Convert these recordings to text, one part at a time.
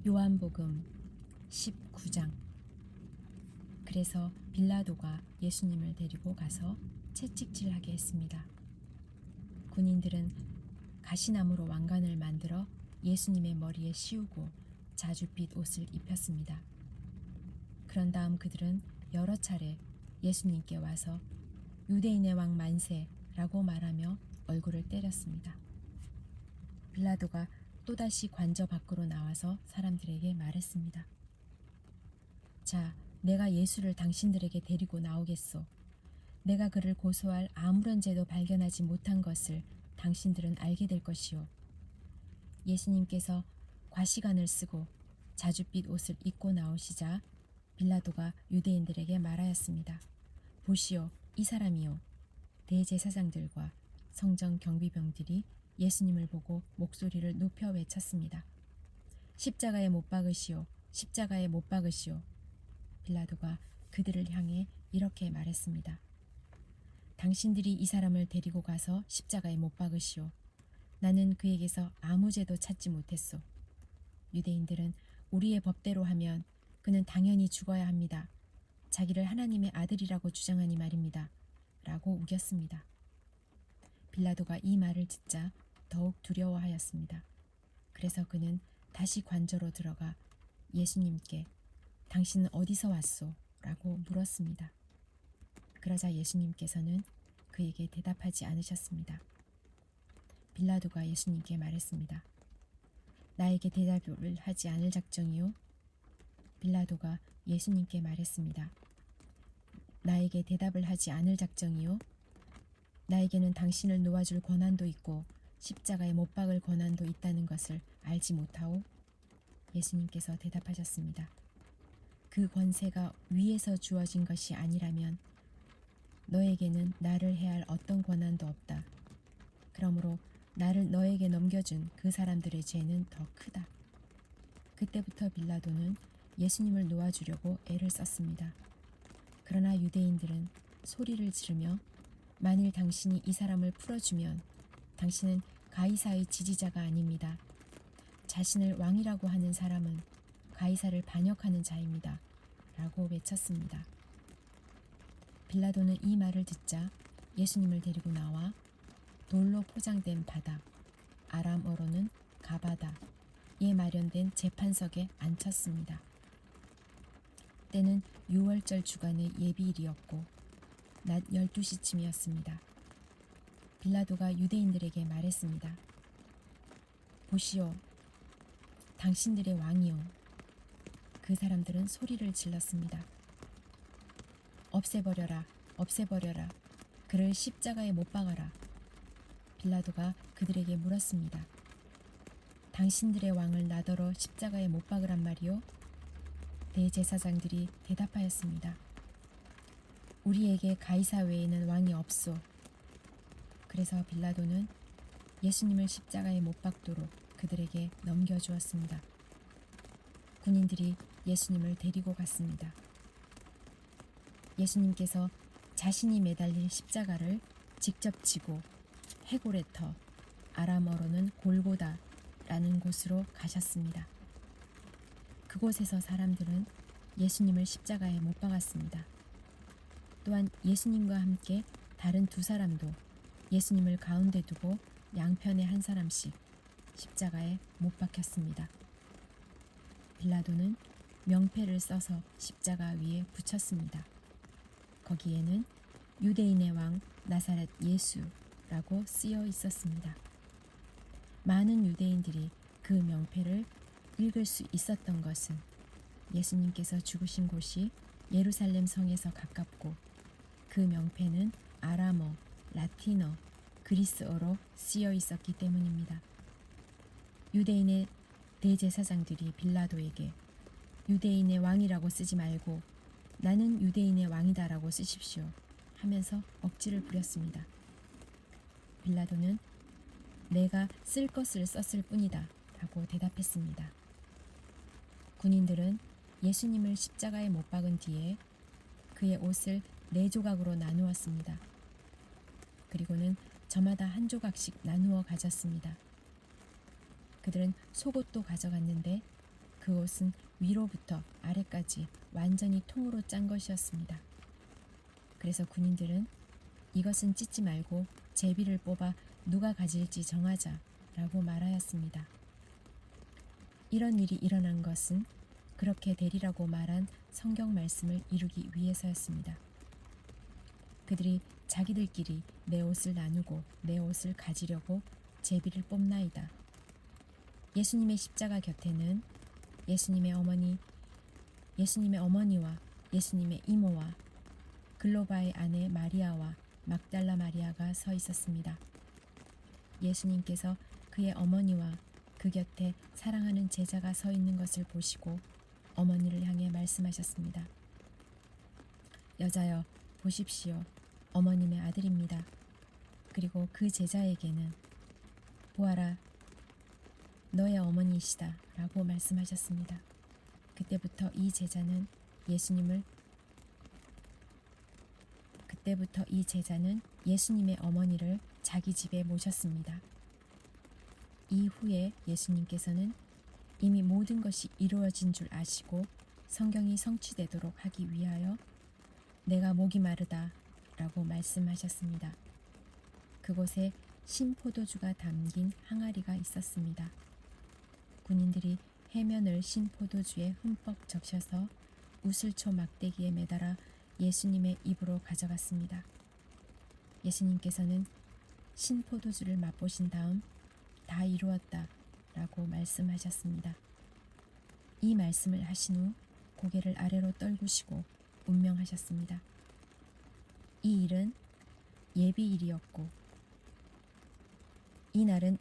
요한복음 19장. 그래서 빌라도가 예수님을 데리고 가서 채찍질하게 했습니다. 군인들은 가시나무로 왕관을 만들어 예수님의 머리에 씌우고 자줏빛 옷을 입혔습니다. 그런 다음 그들은 여러 차례 예수님께 와서 유대인의 왕 만세라고 말하며 얼굴을 때렸습니다. 빌라도가 또다시 관저 밖으로 나와서 사람들에게 말했습니다. 자, 내가 예수를 당신들에게 데리고 나오겠소. 내가 그를 고소할 아무런 죄도 발견하지 못한 것을 당신들은 알게 될 것이요. 예수님께서 과시관을 쓰고 자줏빛 옷을 입고 나오시자 빌라도가 유대인들에게 말하였습니다. 보시오, 이 사람이요. 대제사장들과 성전 경비병들이 예수님을 보고 목소리를 높여 외쳤습니다. 십자가에 못 박으시오. 십자가에 못 박으시오. 빌라도가 그들을 향해 이렇게 말했습니다. 당신들이 이 사람을 데리고 가서 십자가에 못 박으시오. 나는 그에게서 아무 죄도 찾지 못했소. 유대인들은 우리의 법대로 하면 그는 당연히 죽어야 합니다. 자기를 하나님의 아들이라고 주장하니 말입니다. 라고 우겼습니다. 빌라도가 이 말을 듣자 더욱 두려워하였습니다. 그래서 그는 다시 관저로 들어가 예수님께 당신은 어디서 왔소? 라고 물었습니다. 그러자 예수님께서는 그에게 대답하지 않으셨습니다. 빌라도가 예수님께 말했습니다. 나에게 대답을 하지 않을 작정이요? 빌라도가 예수님께 말했습니다. 나에게 대답을 하지 않을 작정이요? 나에게는 당신을 놓아줄 권한도 있고 십자가에 못 박을 권한도 있다는 것을 알지 못하오? 예수님께서 대답하셨습니다. 그 권세가 위에서 주어진 것이 아니라면 너에게는 나를 해할 어떤 권한도 없다. 그러므로 나를 너에게 넘겨준 그 사람들의 죄는 더 크다. 그때부터 빌라도는 예수님을 놓아주려고 애를 썼습니다. 그러나 유대인들은 소리를 지르며 만일 당신이 이 사람을 풀어주면 당신은 가이사의 지지자가 아닙니다. 자신을 왕이라고 하는 사람은 가이사를 반역하는 자입니다. 라고 외쳤습니다. 빌라도는 이 말을 듣자 예수님을 데리고 나와 돌로 포장된 바다, 아람어로는 가바다에 마련된 재판석에 앉혔습니다. 때는 6월절 주간의 예비일이었고 낮 12시쯤이었습니다. 빌라도가 유대인들에게 말했습니다. 보시오, 당신들의 왕이요. 그 사람들은 소리를 질렀습니다. 없애버려라, 없애버려라. 그를 십자가에 못 박아라. 빌라도가 그들에게 물었습니다. 당신들의 왕을 나더러 십자가에 못 박으란 말이요? 대제사장들이 대답하였습니다. 우리에게 가이사 외에는 왕이 없소. 그래서 빌라도는 예수님을 십자가에 못 박도록 그들에게 넘겨주었습니다. 군인들이 예수님을 데리고 갔습니다. 예수님께서 자신이 매달릴 십자가를 직접 지고 헤고레터, 아람어로는 골고다라는 곳으로 가셨습니다. 그곳에서 사람들은 예수님을 십자가에 못 박았습니다. 또한 예수님과 함께 다른 두 사람도 예수님을 가운데 두고 양편에 한 사람씩 십자가에 못 박혔습니다. 빌라도는 명패를 써서 십자가 위에 붙였습니다. 거기에는 유대인의 왕 나사렛 예수라고 쓰여 있었습니다. 많은 유대인들이 그 명패를 읽을 수 있었던 것은 예수님께서 죽으신 곳이 예루살렘 성에서 가깝고 그 명패는 아람어, 라틴어, 그리스어로 쓰여 있었기 때문입니다. 유대인의 대제사장들이 빌라도에게 유대인의 왕이라고 쓰지 말고 나는 유대인의 왕이다라고 쓰십시오 하면서 억지를 부렸습니다. 빌라도는 내가 쓸 것을 썼을 뿐이다 라고 대답했습니다. 군인들은 예수님을 십자가에 못 박은 뒤에 그의 옷을 4조각으로 나누었습니다. 그리고는 저마다 한 조각씩 나누어 가졌습니다. 그들은 속옷도 가져갔는데 그 옷은 위로부터 아래까지 완전히 통으로 짠 것이었습니다. 그래서 군인들은 이것은 찢지 말고 제비를 뽑아 누가 가질지 정하자 라고 말하였습니다. 이런 일이 일어난 것은 그렇게 되리라고 말한 성경 말씀을 이루기 위해서였습니다. 그들이 자기들끼리 내 옷을 나누고 내 옷을 가지려고 제비를 뽑나이다. 예수님의 십자가 곁에는 예수님의 어머니와 예수님의 이모와 글로바의 아내 마리아와 막달라 마리아가 서 있었습니다. 예수님께서 그의 어머니와 그 곁에 사랑하는 제자가 서 있는 것을 보시고 어머니를 향해 말씀하셨습니다. 여자여, 보십시오. 어머님의 아들입니다. 그리고 그 제자에게는 보아라, 너의 어머니이시다 라고 말씀하셨습니다. 그때부터 이 제자는 예수님의 어머니를 자기 집에 모셨습니다. 이후에 예수님께서는 이미 모든 것이 이루어진 줄 아시고 성경이 성취되도록 하기 위하여 내가 목이 마르다 라고 말씀하셨습니다. 그곳에 신포도주가 담긴 항아리가 있었습니다. 군인들이 해면을 신포도주에 흠뻑 적셔서 우슬초 막대기에 매달아 예수님의 입으로 가져갔습니다. 예수님께서는 신포도주를 맛보신 다음 다 이루었다 라고 말씀하셨습니다. 이 말씀을 하신 후 고개를 아래로 떨구시고 운명하셨습니다. 이 날은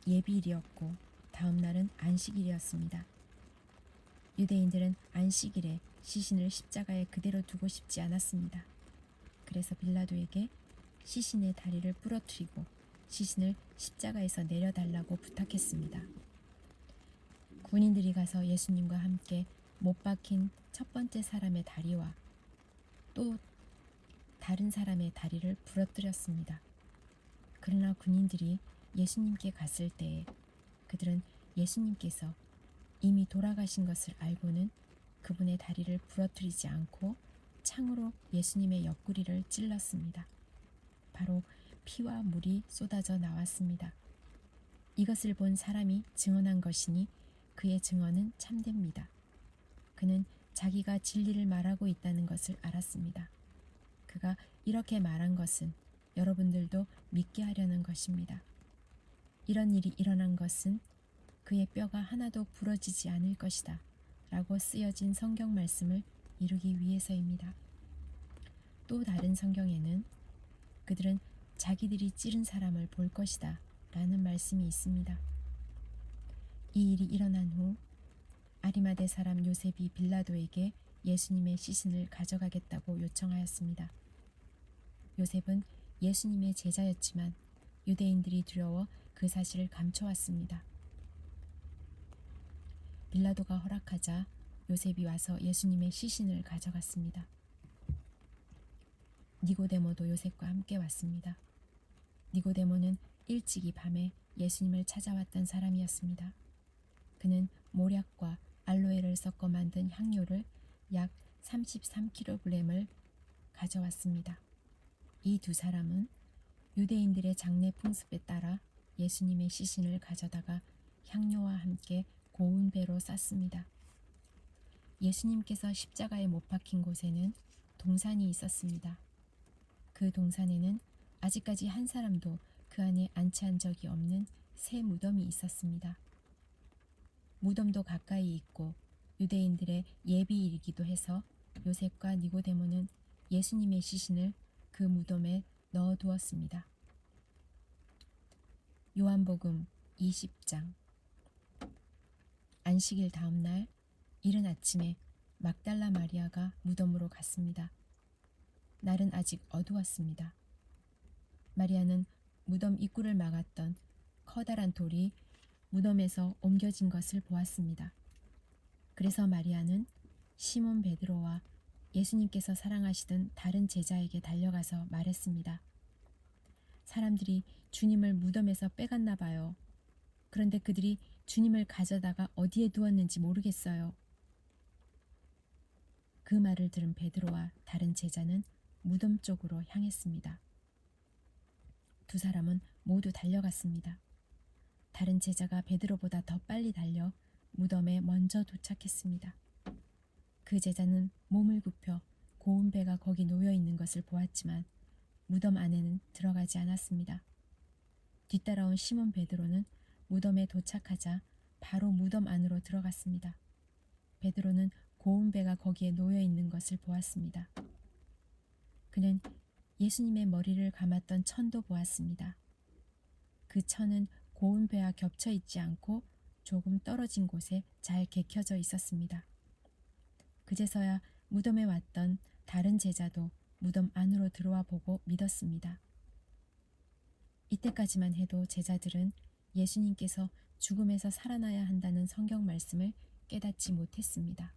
예비일이었고 다음 날은 안식일이었습니다. 유대인들은 안식일에 시신을 십자가에 그대로 두고 싶지 않았습니다. 그래서 빌라도에게 시신의 다리를 부러뜨리고 시신을 십자가에서 내려달라고 부탁했습니다. 군인들이 가서 예수님과 함께 못 박힌 첫 번째 사람의 다리와 또 다른 사람의 다리를 부러뜨렸습니다. 그러나 군인들이 예수님께 갔을 때에 그들은 예수님께서 이미 돌아가신 것을 알고는 그분의 다리를 부러뜨리지 않고 창으로 예수님의 옆구리를 찔렀습니다. 바로 피와 물이 쏟아져 나왔습니다. 이것을 본 사람이 증언한 것이니 그의 증언은 참됩니다. 그는 자기가 진리를 말하고 있다는 것을 알았습니다. 그가 이렇게 말한 것은 여러분들도 믿게 하려는 것입니다. 이런 일이 일어난 것은 그의 뼈가 하나도 부러지지 않을 것이다 라고 쓰여진 성경 말씀을 이루기 위해서입니다. 또 다른 성경에는 그들은 자기들이 찌른 사람을 볼 것이다 라는 말씀이 있습니다. 이 일이 일어난 후 아리마대 사람 요셉이 빌라도에게 예수님의 시신을 가져가겠다고 요청하였습니다. 요셉은 예수님의 제자였지만 유대인들이 두려워 그 사실을 감춰왔습니다. 빌라도가 허락하자 요셉이 와서 예수님의 시신을 가져갔습니다. 니고데모도 요셉과 함께 왔습니다. 니고데모는 일찍이 밤에 예수님을 찾아왔던 사람이었습니다. 그는 모략과 알로에를 섞어 만든 향료를 약 33kg을 가져왔습니다. 이 두 사람은 유대인들의 장례 풍습에 따라 예수님의 시신을 가져다가 향료와 함께 고운 배로 쌌습니다. 예수님께서 십자가에 못 박힌 곳에는 동산이 있었습니다. 그 동산에는 아직까지 한 사람도 그 안에 안치한 적이 없는 새 무덤이 있었습니다. 무덤도 가까이 있고 유대인들의 예비일이기도 해서 요셉과 니고데모는 예수님의 시신을 그 무덤에 넣어두었습니다. 요한복음 20장. 안식일 다음 날 이른 아침에 막달라 마리아가 무덤으로 갔습니다. 날은 아직 어두웠습니다. 마리아는 무덤 입구를 막았던 커다란 돌이 무덤에서 옮겨진 것을 보았습니다. 그래서 마리아는 시몬 베드로와 예수님께서 사랑하시던 다른 제자에게 달려가서 말했습니다. 사람들이 주님을 무덤에서 빼갔나 봐요. 그런데 그들이 주님을 가져다가 어디에 두었는지 모르겠어요. 그 말을 들은 베드로와 다른 제자는 무덤 쪽으로 향했습니다. 두 사람은 모두 달려갔습니다. 다른 제자가 베드로보다 더 빨리 달려 무덤에 먼저 도착했습니다. 그 제자는 몸을 굽혀 고운 배가 거기 놓여 있는 것을 보았지만 무덤 안에는 들어가지 않았습니다. 뒤따라온 시몬 베드로는 무덤에 도착하자 바로 무덤 안으로 들어갔습니다. 베드로는 고운 배가 거기에 놓여 있는 것을 보았습니다. 그는 예수님의 머리를 감았던 천도 보았습니다. 그 천은 고운 배와 겹쳐 있지 않고 조금 떨어진 곳에 잘 개켜져 있었습니다. 그제서야 무덤에 왔던 다른 제자도 무덤 안으로 들어와 보고 믿었습니다. 이때까지만 해도 제자들은 예수님께서 죽음에서 살아나야 한다는 성경 말씀을 깨닫지 못했습니다.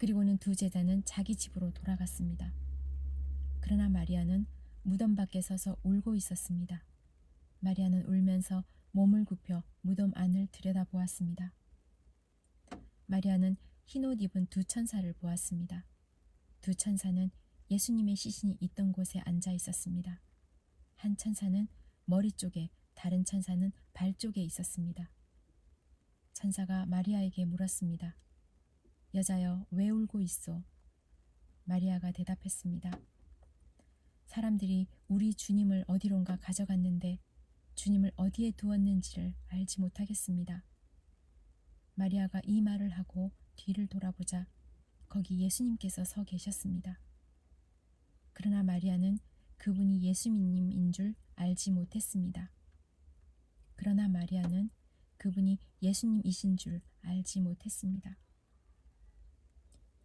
그리고는 두 제자는 자기 집으로 돌아갔습니다. 그러나 마리아는 무덤 밖에 서서 울고 있었습니다. 마리아는 울면서 몸을 굽혀 무덤 안을 들여다보았습니다. 마리아는 흰옷 입은 두 천사를 보았습니다. 두 천사는 예수님의 시신이 있던 곳에 앉아 있었습니다. 한 천사는 머리 쪽에, 다른 천사는 발 쪽에 있었습니다. 천사가 마리아에게 물었습니다. 여자여, 왜 울고 있소? 마리아가 대답했습니다. 사람들이 우리 주님을 어디론가 가져갔는데 주님을 어디에 두었는지를 알지 못하겠습니다. 마리아가 이 말을 하고 뒤를 돌아보자 거기 예수님께서 서 계셨습니다. 그러나 마리아는 그분이 예수님인 줄 알지 못했습니다. 그러나 마리아는 그분이 예수님이신 줄 알지 못했습니다.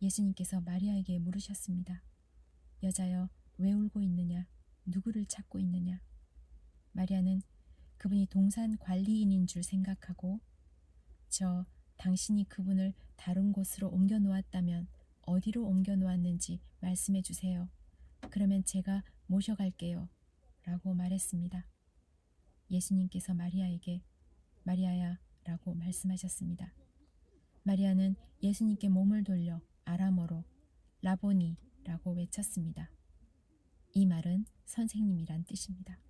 예수님께서 마리아에게 물으셨습니다. 여자여, 왜 울고 있느냐? 누구를 찾고 있느냐? 마리아는 그분이 동산 관리인인 줄 생각하고 당신이 그분을 다른 곳으로 옮겨 놓았다면 어디로 옮겨 놓았는지 말씀해 주세요. 그러면 제가 모셔갈게요. 라고 말했습니다. 예수님께서 마리아에게 마리아야 라고 말씀하셨습니다. 마리아는 예수님께 몸을 돌려 아람어로 라보니 라고 외쳤습니다. 이 말은 선생님이란 뜻입니다.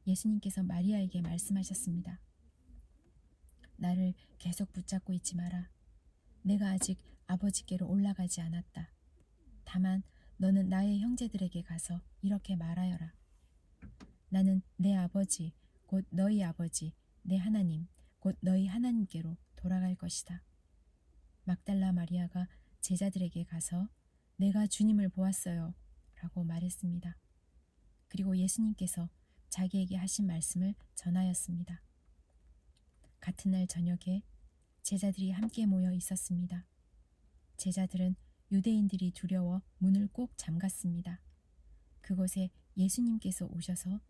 예수님께서 마리아에게 말씀하셨습니다. 나를 계속 붙잡고 있지 마라. 내가 아직 아버지께로 올라가지 않았다. 다만 너는 나의 형제들에게 가서 이렇게 말하여라. 나는 내 아버지, 곧 너희 아버지, 내 하나님, 곧 너희 하나님께로 돌아갈 것이다. 막달라 마리아가 제자들에게 가서 내가 주님을 보았어요. 라고 말했습니다. 그리고 예수님께서 자기에게 하신 말씀을 전하였습니다. 같은 날 저녁에 제자들이 함께 모여 있었습니다. 제자들은 유대인들이 두려워 문을 꼭 잠갔습니다. 그곳에 예수님께서 오셔서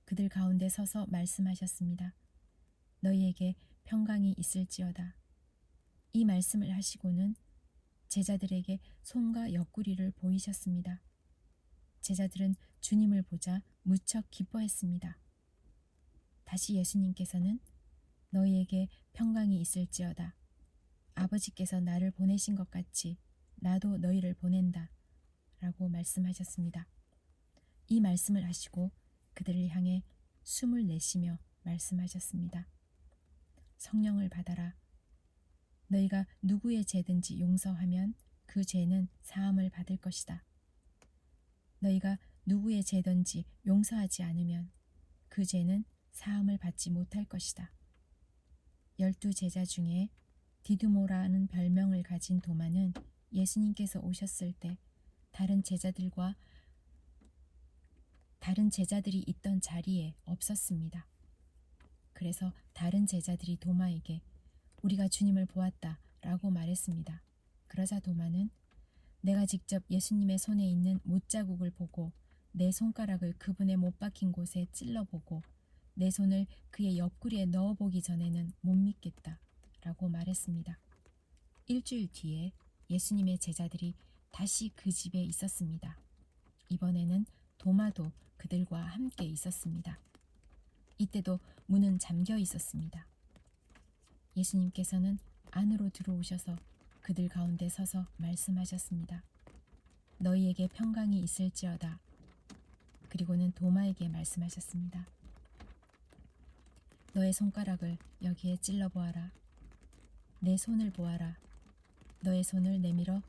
그들 가운데 서서 말씀하셨습니다. 너희에게 평강이 있을지어다. 이 말씀을 하시고는 제자들에게 손과 옆구리를 보이셨습니다. 제자들은 주님을 보자 무척 기뻐했습니다. 다시 예수님께서는 너희에게 평강이 있을지어다. 아버지께서 나를 보내신 것 같이 나도 너희를 보낸다. 라고 말씀하셨습니다. 이 말씀을 하시고 그들을 향해 숨을 내쉬며 말씀하셨습니다. 성령을 받아라. 너희가 누구의 죄든지 용서하면 그 죄는 사함을 받을 것이다. 너희가 누구의 죄든지 용서하지 않으면 그 죄는 사함을 받지 못할 것이다. 12 제자 중에 디두모라는 별명을 가진 도마는 예수님께서 오셨을 때 다른 제자들이 있던 자리에 없었습니다. 그래서 다른 제자들이 도마에게 우리가 주님을 보았다 라고 말했습니다. 그러자 도마는 내가 직접 예수님의 손에 있는 못자국을 보고 내 손가락을 그분의 못 박힌 곳에 찔러보고 내 손을 그의 옆구리에 넣어보기 전에는 못 믿겠다 라고 말했습니다. 일주일 뒤에 예수님의 제자들이 다시 그 집에 있었습니다. 이번에는 도마도 그들과 함께 있었습니다. 이때도 문은 잠겨 있었습니다. 예수님께서는 안으로 들어오셔서 그들 가운데 서서 말씀하셨습니다. 너희에게 평강이 있을지어다. 그리고는 도마에게 말씀하셨습니다. 너의 손가락을 여기에 찔러보아라. 내 손을 보아라. 너의 손을 내밀어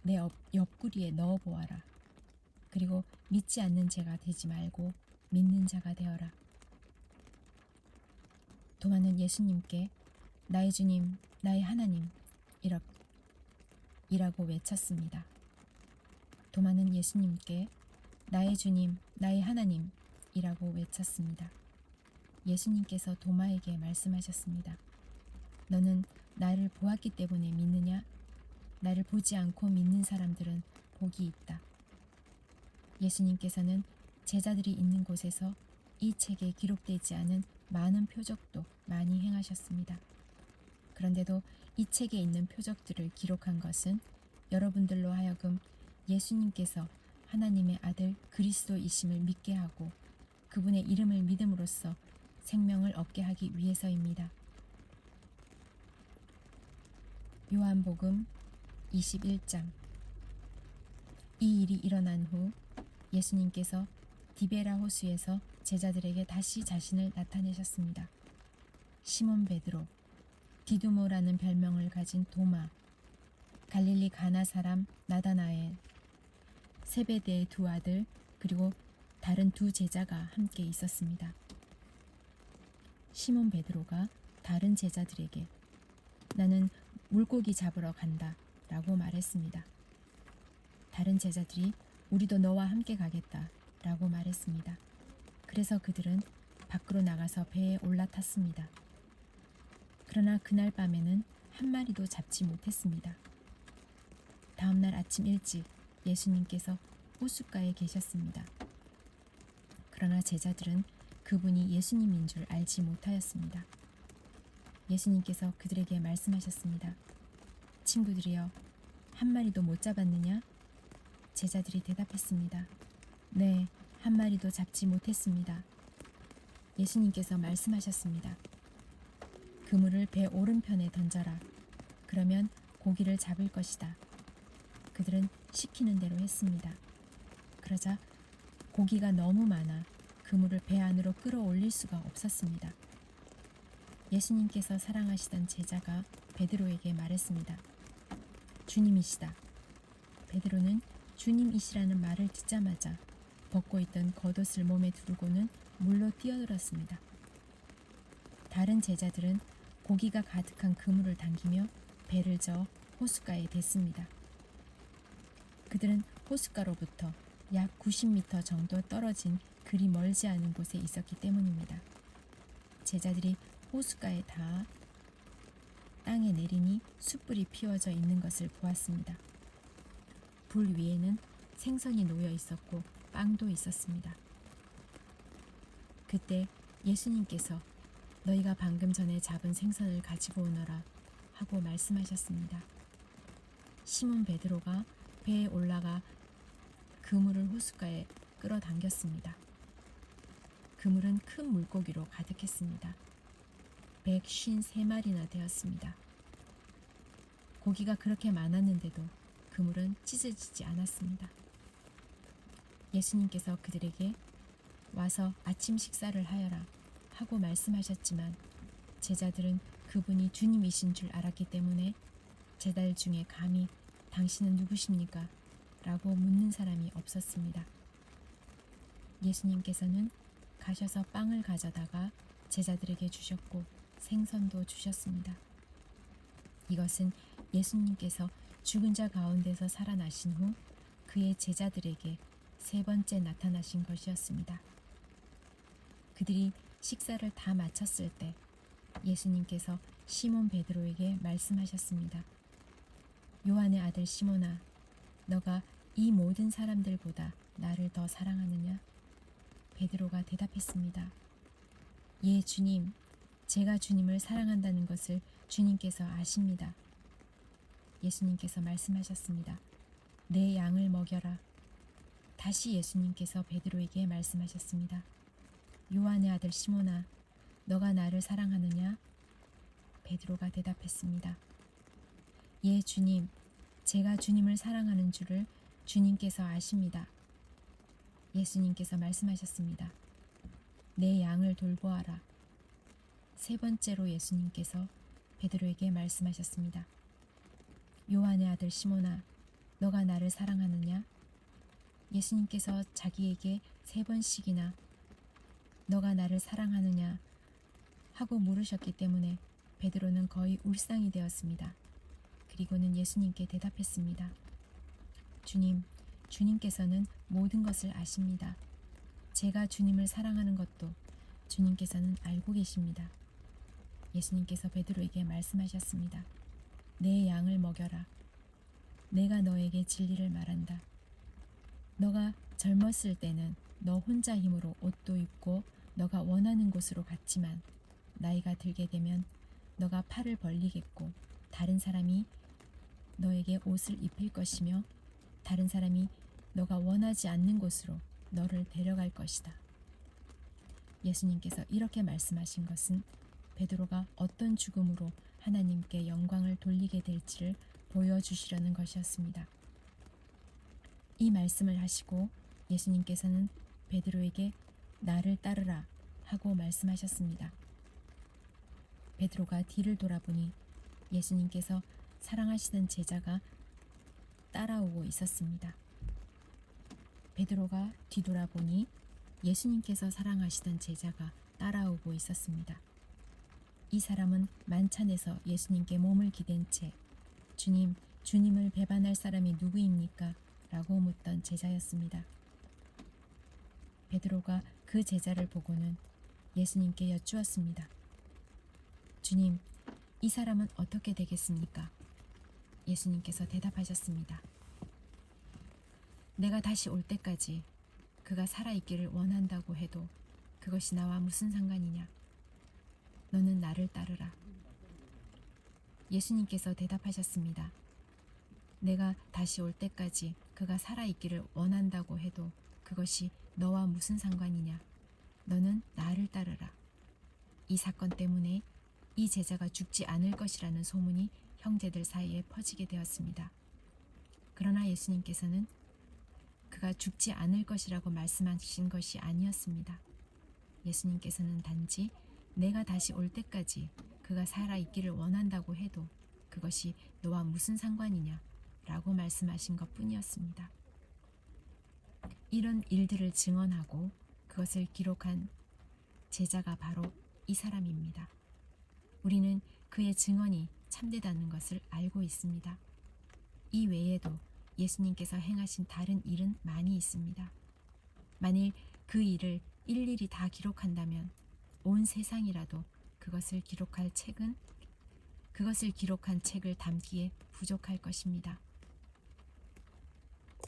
내 옆구리에 넣어보아라. 그리고 믿지 않는 자가 되지 말고 믿는 자가 되어라. 도마는 예수님께 나의 주님, 나의 하나님 이라고 외쳤습니다. 도마는 예수님께 나의 주님, 나의 하나님 이라고 외쳤습니다. 예수님께서 도마에게 말씀하셨습니다. 너는 나를 보았기 때문에 믿느냐? 나를 보지 않고 믿는 사람들은 복이 있다. 예수님께서는 제자들이 있는 곳에서 이 책에 기록되지 않은 많은 표적도 많이 행하셨습니다. 그런데도 이 책에 있는 표적들을 기록한 것은 여러분들로 하여금 예수님께서 하나님의 아들 그리스도이심을 믿게 하고 그분의 이름을 믿음으로써 생명을 얻게 하기 위해서입니다. 요한복음 21장. 이 일이 일어난 후 예수님께서 디베라 호수에서 제자들에게 다시 자신을 나타내셨습니다. 시몬 베드로, 디두모라는 별명을 가진 도마, 갈릴리 가나 사람 나다나엘, 세베대의 두 아들, 그리고 다른 두 제자가 함께 있었습니다. 시몬 베드로가 다른 제자들에게 나는 물고기 잡으러 간다 라고 말했습니다. 다른 제자들이 우리도 너와 함께 가겠다 라고 말했습니다. 그래서 그들은 밖으로 나가서 배에 올라탔습니다. 그러나 그날 밤에는 한 마리도 잡지 못했습니다. 다음날 아침 일찍 예수님께서 호숫가에 계셨습니다. 그러나 제자들은 그분이 예수님인 줄 알지 못하였습니다. 예수님께서 그들에게 말씀하셨습니다. 친구들이여, 한 마리도 못 잡았느냐? 제자들이 대답했습니다. 네, 한 마리도 잡지 못했습니다. 예수님께서 말씀하셨습니다. 그물을 배 오른편에 던져라. 그러면 고기를 잡을 것이다. 그들은 시키는 대로 했습니다. 그러자 고기가 너무 많아 그물을 배 안으로 끌어올릴 수가 없었습니다. 예수님께서 사랑하시던 제자가 베드로에게 말했습니다. 주님이시다. 베드로는 주님이시라는 말을 듣자마자 벗고 있던 겉옷을 몸에 두르고는 물로 뛰어들었습니다. 다른 제자들은 고기가 가득한 그물을 당기며 배를 저어 호숫가에 댔습니다. 그들은 호숫가로부터 약 90m 정도 떨어진 그리 멀지 않은 곳에 있었기 때문입니다. 제자들이 호숫가에 닿아 땅에 내리니 숯불이 피워져 있는 것을 보았습니다. 불 위에는 생선이 놓여 있었고 빵도 있었습니다. 그때 예수님께서 너희가 방금 전에 잡은 생선을 가지고 오너라 하고 말씀하셨습니다. 시몬 베드로가 배에 올라가 그물을 호숫가에 끌어당겼습니다. 그물은 큰 물고기로 가득했습니다. 153마리나 되었습니다. 고기가 그렇게 많았는데도 그물은 찢어지지 않았습니다. 예수님께서 그들에게 와서 아침 식사를 하여라 하고 말씀하셨지만 제자들은 그분이 주님이신 줄 알았기 때문에 제자들 중에 감히 당신은 누구십니까? 라고 묻는 사람이 없었습니다. 예수님께서는 가셔서 빵을 가져다가 제자들에게 주셨고 생선도 주셨습니다. 이것은 예수님께서 죽은 자 가운데서 살아나신 후 그의 제자들에게 세 번째 나타나신 것이었습니다. 그들이 식사를 다 마쳤을 때 예수님께서 시몬 베드로에게 말씀하셨습니다. 요한의 아들 시몬아, 너가 이 모든 사람들보다 나를 더 사랑하느냐? 베드로가 대답했습니다. 예, 주님, 제가 주님을 사랑한다는 것을 주님께서 아십니다. 예수님께서 말씀하셨습니다. 내 양을 먹여라. 다시 예수님께서 베드로에게 말씀하셨습니다. 요한의 아들 시몬아, 너가 나를 사랑하느냐? 베드로가 대답했습니다. 예, 주님, 제가 주님을 사랑하는 줄을 주님께서 아십니다. 예수님께서 말씀하셨습니다. 내 양을 돌보아라. 세 번째로 예수님께서 베드로에게 말씀하셨습니다. 요한의 아들 시몬아, 너가 나를 사랑하느냐? 예수님께서 자기에게 세 번씩이나 너가 나를 사랑하느냐 하고 물으셨기 때문에 베드로는 거의 울상이 되었습니다. 그리고는 예수님께 대답했습니다. 주님, 주님께서는 모든 것을 아십니다. 제가 주님을 사랑하는 것도 주님께서는 알고 계십니다. 예수님께서 베드로에게 말씀하셨습니다. 내 양을 먹여라. 내가 너에게 진리를 말한다. 너가 젊었을 때는 너 혼자 힘으로 옷도 입고 너가 원하는 곳으로 갔지만 나이가 들게 되면 너가 팔을 벌리겠고 다른 사람이 너에게 옷을 입힐 것이며 다른 사람이 너가 원하지 않는 곳으로 너를 데려갈 것이다. 예수님께서 이렇게 말씀하신 것은 베드로가 어떤 죽음으로 하나님께 영광을 돌리게 될지를 보여주시려는 것이었습니다. 이 말씀을 하시고 예수님께서는 베드로에게 나를 따르라 하고 말씀하셨습니다. 베드로가 뒤를 돌아보니 예수님께서 사랑하시던 제자가 따라오고 있었습니다. 베드로가 뒤돌아보니 예수님께서 사랑하시던 제자가 따라오고 있었습니다. 이 사람은 만찬에서 예수님께 몸을 기댄 채 주님, 주님을 배반할 사람이 누구입니까? 라고 묻던 제자였습니다. 베드로가 그 제자를 보고는 예수님께 여쭈었습니다. 주님, 이 사람은 어떻게 되겠습니까? 예수님께서 대답하셨습니다. 내가 다시 올 때까지 그가 살아있기를 원한다고 해도 그것이 나와 무슨 상관이냐? 너는 나를 따르라. 예수님께서 대답하셨습니다. 내가 다시 올 때까지 그가 살아있기를 원한다고 해도 그것이 너와 무슨 상관이냐? 너는 나를 따르라. 이 사건 때문에 이 제자가 죽지 않을 것이라는 소문이 형제들 사이에 퍼지게 되었습니다. 그러나 예수님께서는 그가 죽지 않을 것이라고 말씀하신 것이 아니었습니다. 예수님께서는 단지 내가 다시 올 때까지 그가 살아있기를 원한다고 해도 그것이 너와 무슨 상관이냐 라고 말씀하신 것 뿐이었습니다. 이런 일들을 증언하고 그것을 기록한 제자가 바로 이 사람입니다. 우리는 그의 증언이 참되다는 것을 알고 있습니다. 이 외에도 예수님께서 행하신 다른 일은 많이 있습니다. 만일 그 일을 일일이 다 기록한다면 온 세상이라도 그것을 기록한 책을 담기에 부족할 것입니다.